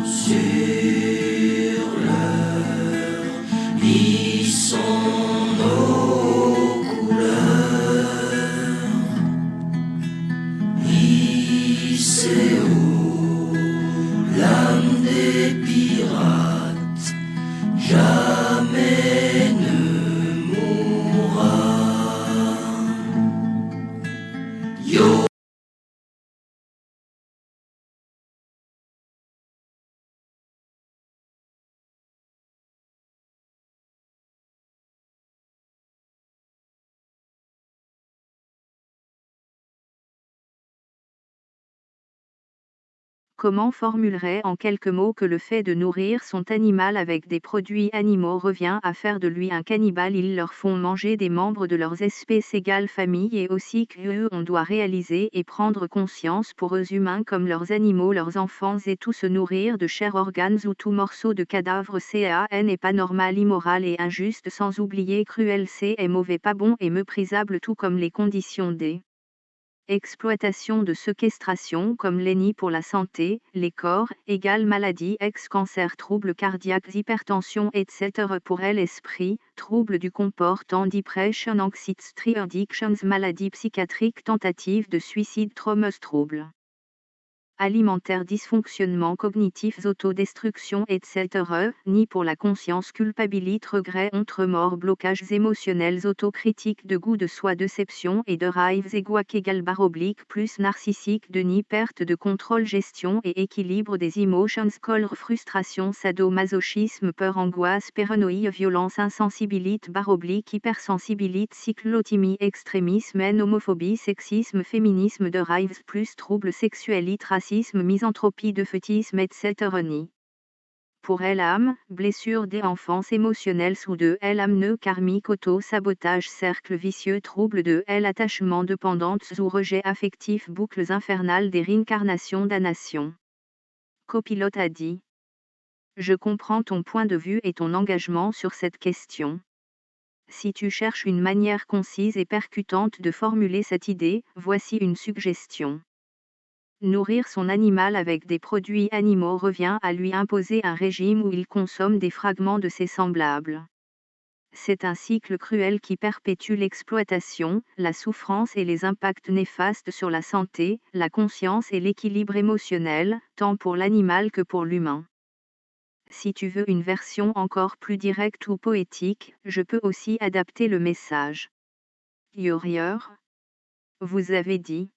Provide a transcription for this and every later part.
Sur leur lit sont nos couleurs. Icéo, l'âme des pirates, jamais ne mourra. Yo. Comment formulerait en quelques mots que le fait de nourrir son animal avec des produits animaux revient à faire de lui un cannibale? Ils leur font manger des membres de leurs espèces égales famille et aussi qu'eux on doit réaliser et prendre conscience pour eux humains comme leurs animaux, leurs enfants et tout se nourrir de chair, organes ou tout morceau de cadavre can est pas normal, immoral et injuste, sans oublier cruel, est mauvais, pas bon et méprisable, tout comme les conditions des exploitation de séquestration comme l'ENI pour la santé, les corps, égale maladie, ex-cancer, troubles cardiaques, hypertension, etc. pour elle, esprit, troubles du comportement, depression, anxiety, addictions, maladies psychiatriques, tentatives de suicide, traumas, troubles alimentaire, dysfonctionnement cognitif, autodestruction, etc. Ni pour la conscience, culpabilité, regret, honte, remords, blocages émotionnels, autocritique, de goût de soi, déception et de rêves, égoïque égale / plus narcissique, de ni perte de contrôle, gestion et équilibre des emotions, colère, frustration, sadomasochisme, peur, angoisse, paranoïa, violence, insensibilité / hypersensibilité, cyclothymie, extrémisme, haine, homophobie, sexisme, féminisme, de rêves plus troubles sexuels, racisme, misanthropie, defaitisme, etc. Ni pour elle âme, blessure des enfances émotionnelles sous de elle âme, nœud karmique, auto-sabotage, cercle vicieux, trouble de elle, attachement, dépendance ou rejet affectif, boucles infernales des réincarnations, damnation. Copilote a dit: je comprends ton point de vue et ton engagement sur cette question. Si tu cherches une manière concise et percutante de formuler cette idée, voici une suggestion. Nourrir son animal avec des produits animaux revient à lui imposer un régime où il consomme des fragments de ses semblables. C'est un cycle cruel qui perpétue l'exploitation, la souffrance et les impacts néfastes sur la santé, la conscience et l'équilibre émotionnel, tant pour l'animal que pour l'humain. Si tu veux une version encore plus directe ou poétique, je peux aussi adapter le message. Yorier, vous avez dit.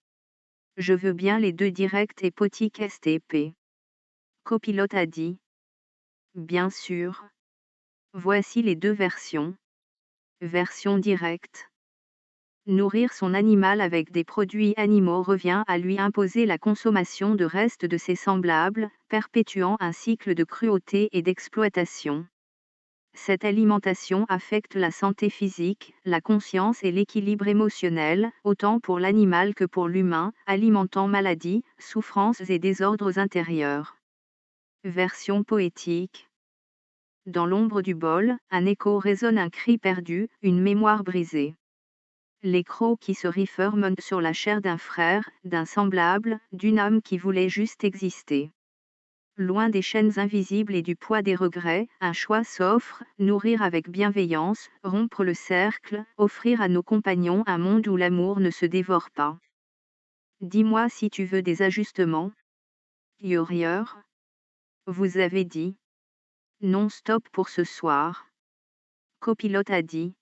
Je veux bien les deux, direct et poétique STP. Copilote a dit. Bien sûr. Voici les deux versions. Version directe. Nourrir son animal avec des produits animaux revient à lui imposer la consommation de restes de ses semblables, perpétuant un cycle de cruauté et d'exploitation. Cette alimentation affecte la santé physique, la conscience et l'équilibre émotionnel, autant pour l'animal que pour l'humain, alimentant maladies, souffrances et désordres intérieurs. Version poétique. Dans l'ombre du bol, un écho résonne, un cri perdu, une mémoire brisée. Les crocs qui se referment sur la chair d'un frère, d'un semblable, d'une âme qui voulait juste exister. Loin des chaînes invisibles et du poids des regrets, un choix s'offre, nourrir avec bienveillance, rompre le cercle, offrir à nos compagnons un monde où l'amour ne se dévore pas. Dis-moi si tu veux des ajustements. Yorier, vous avez dit. Non-stop pour ce soir. Copilote a dit.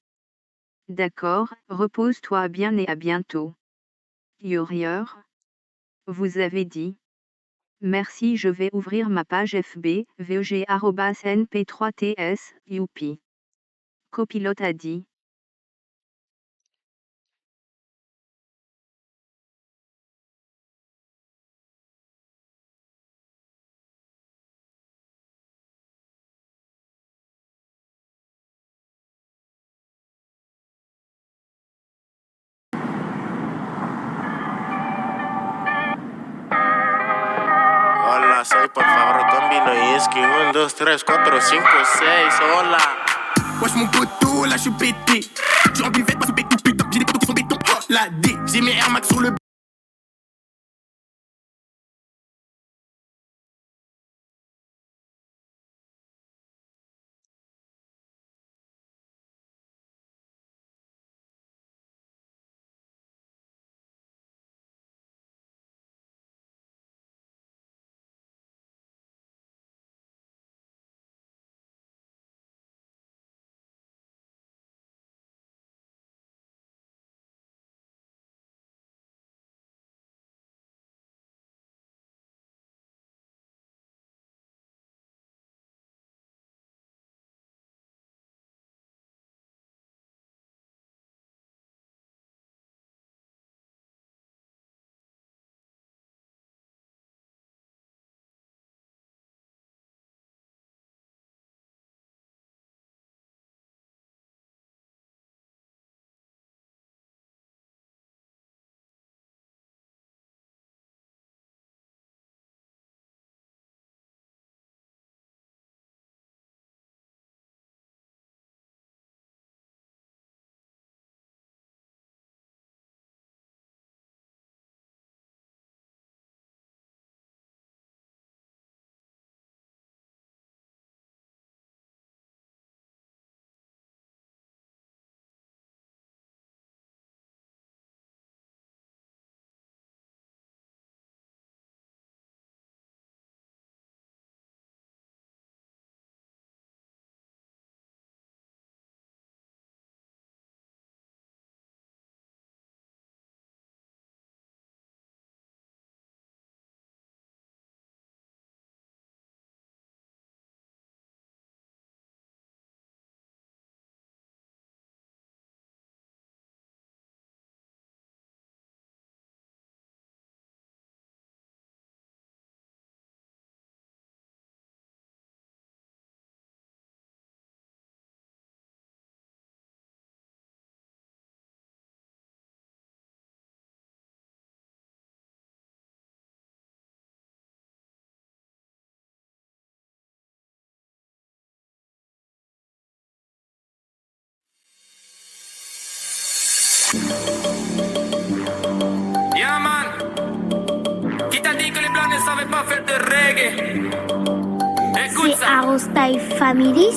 D'accord, repose-toi bien et à bientôt. Yorier, vous avez dit. Merci, je vais ouvrir ma page FB, veg@np3ts, youpi. Copilote a dit. Hola, soy por favor Tombino y es que 1, 2, 3, 4, 5, 6, hola. Wesh mon poteau, là je suis pété. Je en buvette, pas sous pétou, putain. J'ai des poteaux qui sont béton, oh la D. J'ai mes Air Max sur le Yeah man, qui t'a dit que les blancs ne savaient pas faire de reggae? Écoute C'est ça. Arostai Family.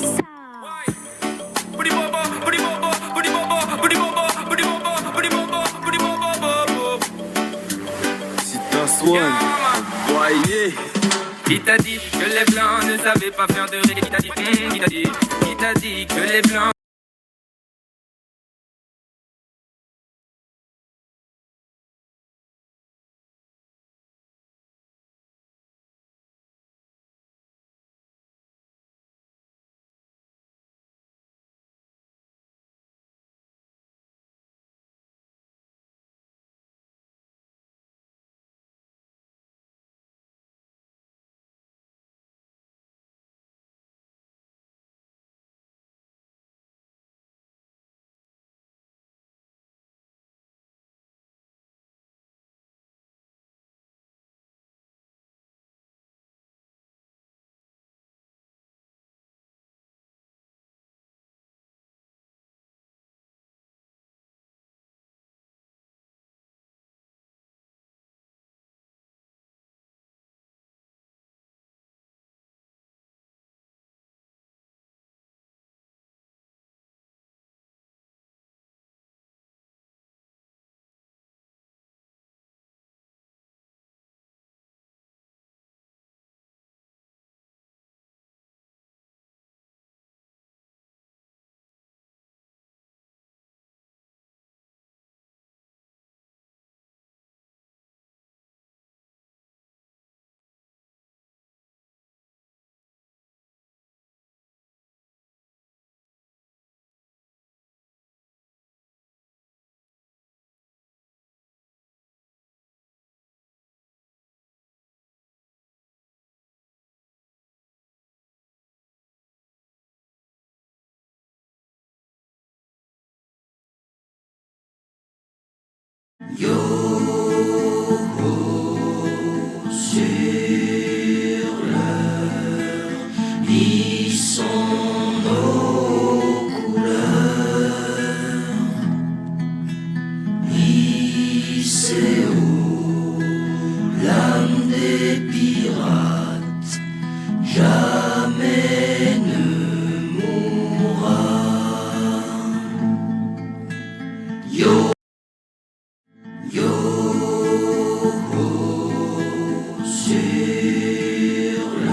Booty bobo, booty bobo, booty bobo, booty bobo, booty bobo, booty bobo, booty bobo, bobo. Yeah, man. Qui t'a dit que les blancs ne savaient pas faire de reggae? Qui t'a dit? Qui t'a dit que les blancs sur leur lit sont nos couleurs. Lycéo, l'âme des pirates, jamais ne mourra. Yo, yo,